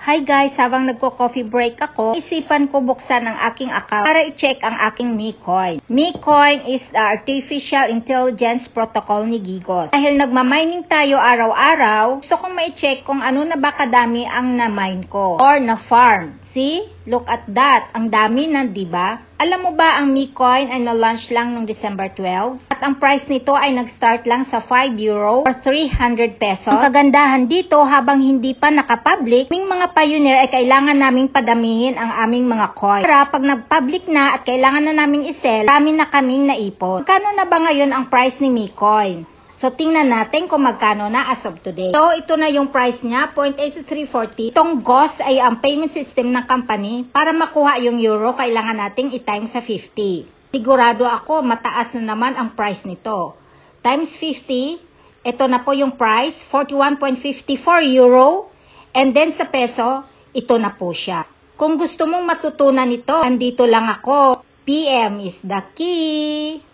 Hi guys, habang nagko-coffee break ako, isipan ko buksan ang aking account para i-check ang aking MeCoin. MeCoin is the Artificial Intelligence Protocol ni Gigos. Dahil nagmamining tayo araw-araw, gusto kong ma-check kung ano na ba kadami ang na-mine ko or na-farm. See? Look at that. Ang dami na, diba? Alam mo ba ang MeCoin ay na-launch lang noong December 12? At ang price nito ay nag-start lang sa 5 euro or 300 pesos. Ang kagandahan dito, habang hindi pa nakapublic, aming mga pioneer ay kailangan naming padamihin ang aming mga coin. Para pag nag-public na at kailangan na naming i-sell, kami na kaming naipon. Magkano na ba ngayon ang price ni MeCoin? So, tingnan natin kung magkano na as of today. So, ito na yung price niya, 0.8340. Itong GOS ay ang payment system ng company. Para makuha yung euro, kailangan nating i-times sa 50. Sigurado ako, mataas na naman ang price nito. Times 50, ito na po yung price, 41.54 euro. And then sa peso, ito na po siya. Kung gusto mong matutunan ito, andito lang ako. PM is the key.